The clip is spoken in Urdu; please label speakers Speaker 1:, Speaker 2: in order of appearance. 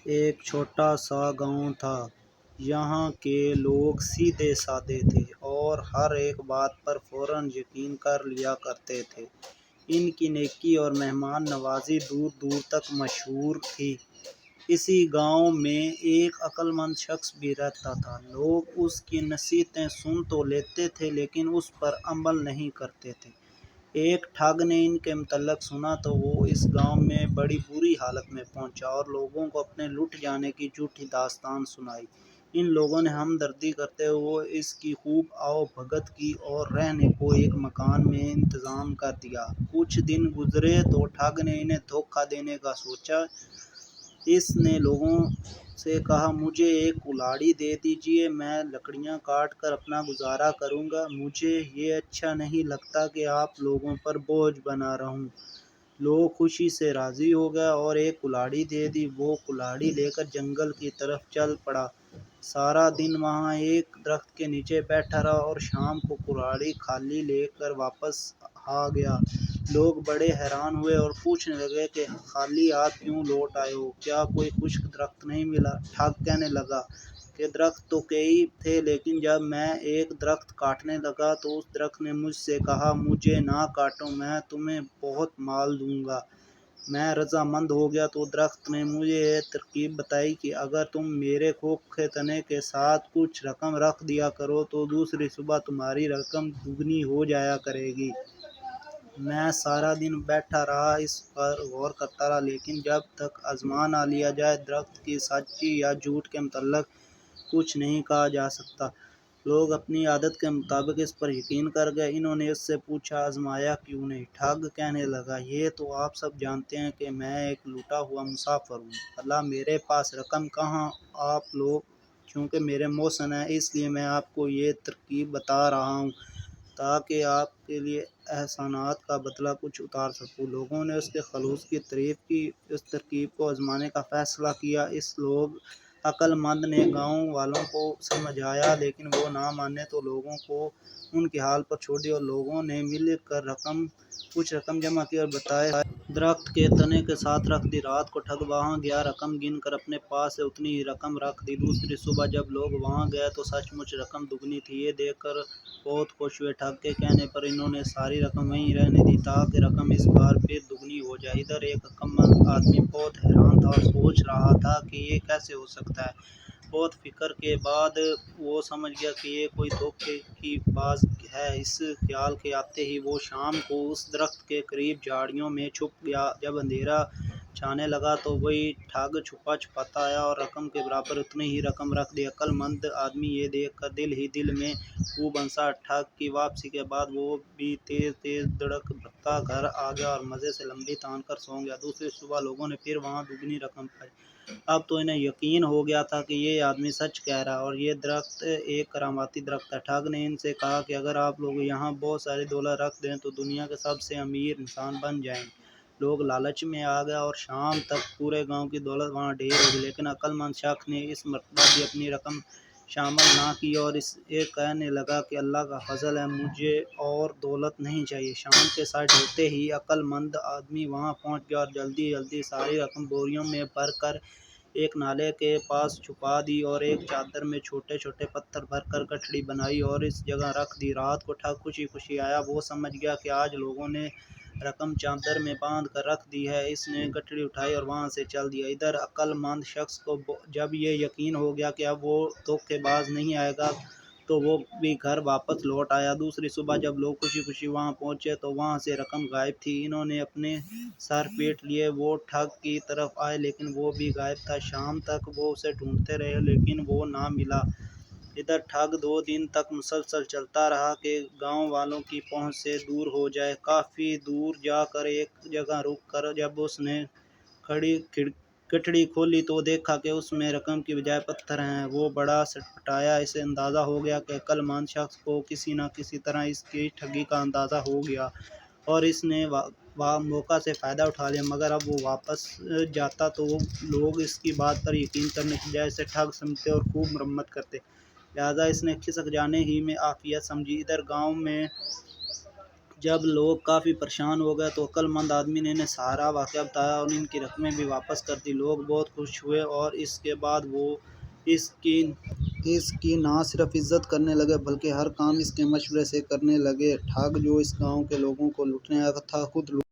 Speaker 1: ایک چھوٹا سا گاؤں تھا۔ یہاں کے لوگ سیدھے سادے تھے اور ہر ایک بات پر فوراً یقین کر لیا کرتے تھے۔ ان کی نیکی اور مہمان نوازی دور دور تک مشہور تھی۔ اسی گاؤں میں ایک عقل مند شخص بھی رہتا تھا۔ لوگ اس کی نصیحتیں سن تو لیتے تھے لیکن اس پر عمل نہیں کرتے تھے۔ ایک ٹھگ نے ان کے متعلق سنا تو وہ اس گاؤں میں بڑی بری حالت میں پہنچا اور لوگوں کو اپنے لٹ جانے کی جھوٹی داستان سنائی۔ ان لوگوں نے ہمدردی کرتے ہوئے اس کی خوب آؤ بھگت کی اور رہنے کو ایک مکان میں انتظام کر دیا۔ کچھ دن گزرے تو ٹھگ نے انہیں دھوکہ دینے کا سوچا۔ اس نے لوگوں سے کہا، مجھے ایک کلاڑی دے دیجیے، میں لکڑیاں کاٹ کر اپنا گزارا کروں گا۔ مجھے یہ اچھا نہیں لگتا کہ آپ لوگوں پر بوجھ بنا رہوں۔ لوگ خوشی سے راضی ہو گئے اور ایک کلاڑی دے دی۔ وہ کلاڑی لے کر جنگل کی طرف چل پڑا۔ سارا دن وہاں ایک درخت کے نیچے بیٹھا رہا اور شام کو کلاڑی خالی لے کر واپس آ گیا۔ لوگ بڑے حیران ہوئے اور پوچھنے لگے کہ خالی ہاتھ کیوں لوٹ آئے ہو؟ کیا کوئی خشک درخت نہیں ملا؟ ٹھگ کہنے لگا کہ درخت تو کئی تھے لیکن جب میں ایک درخت کاٹنے لگا تو اس درخت نے مجھ سے کہا، مجھے نہ کاٹو، میں تمہیں بہت مال دوں گا۔ میں رضامند ہو گیا تو درخت نے مجھے یہ ترکیب بتائی کہ اگر تم میرے کھوکھے تنے کے ساتھ کچھ رقم رکھ دیا کرو تو دوسری صبح تمہاری رقم دگنی ہو جایا کرے گی۔ میں سارا دن بیٹھا رہا، اس پر غور کرتا رہا لیکن جب تک آزما نہ لیا جائے درخت کی سچی یا جھوٹ کے متعلق کچھ نہیں کہا جا سکتا۔ لوگ اپنی عادت کے مطابق اس پر یقین کر گئے۔ انہوں نے اس سے پوچھا، آزمایا کیوں نہیں؟ ٹھگ کہنے لگا، یہ تو آپ سب جانتے ہیں کہ میں ایک لوٹا ہوا مسافر ہوں۔ بھلا میرے پاس رقم کہاں؟ آپ لوگ چونکہ میرے محسن ہیں اس لیے میں آپ کو یہ ترکیب بتا رہا ہوں تاکہ آپ کے لیے احسانات کا بدلہ کچھ اتار سکوں۔ لوگوں نے اس کے خلوص کی تعریف کی۔ اس ترکیب کو آزمانے کا فیصلہ کیا۔ اس لوگ عقل مند نے گاؤں والوں کو سمجھایا لیکن وہ نہ مانے تو لوگوں کو ان کے حال پر چھوڑ دیا اور لوگوں نے مل کر کچھ رقم جمع کی اور بتائے درخت کے تنے کے ساتھ رکھ دی۔ رات کو ٹھگ وہاں گیا، رقم گن کر اپنے پاس سے اتنی ہی رقم رکھ دی۔ دوسری صبح جب لوگ وہاں گئے تو سچ مچ رقم دگنی تھی۔ یہ دیکھ کر بہت خوش ہوئے۔ ٹھگ کے کہنے پر انہوں نے ساری رقم وہیں رہنے دی تاکہ رقم اس بار پھر دگنی ہو جائے۔ ادھر ایک عقل مند آدمی بہت حیران تھا اور سوچ رہا تھا کہ یہ کیسے ہو سکتا ہے۔ بہت فکر کے بعد وہ سمجھ گیا کہ یہ کوئی دھوکے کی باز ہے۔ اس خیال کے آتے ہی وہ شام کو اس درخت کے قریب جھاڑیوں میں چھپ گیا۔ جب اندھیرا چھانے لگا تو وہی ٹھگ چھپا چھپاتا آیا اور رقم کے برابر اتنی ہی رقم رکھ دی۔ عقل مند آدمی یہ دیکھ کر دل ہی دل میں خوب ہنسا۔ ٹھگ کی واپسی کے بعد وہ بھی تیز تیز دھڑک بھرتا گھر آ گیا اور مزے سے لمبی تان کر سو گیا۔ دوسری صبح لوگوں نے پھر وہاں دگنی رقم پائی۔ اب تو انہیں یقین ہو گیا تھا کہ یہ آدمی سچ کہہ رہا ہے اور یہ درخت ایک کرامتی درخت ہے۔ ٹھگ نے ان سے کہا کہ اگر آپ لوگ یہاں بہت ساری دولت رکھ دیں تو دنیا کے سب سے امیر انسان بن جائیں گے۔ لوگ لالچ میں آ گئے اور شام تک پورے گاؤں کی دولت وہاں ڈھیر ہو گئی لیکن عقل مند شخص نے اس مرتبہ بھی اپنی رقم شامل نہ کی اور یہ کہنے لگا کہ اللہ کا فضل ہے، مجھے اور دولت نہیں چاہیے۔ شام کے 7 ہوتے ہی عقل مند آدمی وہاں پہنچ گیا اور جلدی جلدی ساری رقم بوریوں میں بھر کر ایک نالے کے پاس چھپا دی اور ایک چادر میں چھوٹے چھوٹے پتھر بھر کر گٹھڑی بنائی اور اس جگہ رکھ دی۔ رات کو ٹھگ خوشی خوشی آیا۔ وہ سمجھ گیا کہ آج لوگوں نے رقم چادر میں باندھ کر رکھ دی ہے۔ اس نے گٹھڑی اٹھائی اور وہاں سے چل دیا۔ ادھر عقل مند شخص کو جب یہ یقین ہو گیا کہ اب وہ دھوکے باز نہیں آئے گا تو وہ بھی گھر واپس لوٹ آیا۔ دوسری صبح جب لوگ خوشی خوشی وہاں پہنچے تو وہاں سے رقم غائب تھی۔ انہوں نے اپنے سر پیٹ لیے۔ وہ ٹھگ کی طرف آئے لیکن وہ بھی غائب تھا۔ شام تک وہ اسے ڈھونڈتے رہے لیکن وہ نہ ملا۔ ادھر ٹھگ 2 دن تک مسلسل چلتا رہا کہ گاؤں والوں کی پہنچ سے دور ہو جائے۔ کافی دور جا کر ایک جگہ رک کر جب اس نے گٹھڑی کھولی تو دیکھا کہ اس میں رقم کی بجائے پتھر ہیں۔ وہ بڑا سٹپٹایا۔ اسے اندازہ ہو گیا کہ عقل مند شخص کو کسی نہ کسی طرح اس کی ٹھگی کا اندازہ ہو گیا اور اس نے موقع سے فائدہ اٹھا لیا۔ مگر اب وہ واپس جاتا تو لوگ اس کی بات پر یقین کرنے کی بجائے اسے ٹھگ سمجھتے اور خوب مرمت کرتے، لہٰذا اس نے کھسک جانے ہی میں عافیت سمجھی۔ ادھر گاؤں میں جب لوگ کافی پریشان ہو گئے تو عقل مند آدمی نے انہیں سارا واقعہ بتایا اور ان کی رقمیں بھی واپس کر دی۔ لوگ بہت خوش ہوئے اور اس کے بعد وہ اس کی نہ صرف عزت کرنے لگے بلکہ ہر کام اس کے مشورے سے کرنے لگے۔ ٹھگ جو اس گاؤں کے لوگوں کو لوٹنے آیا تھا خود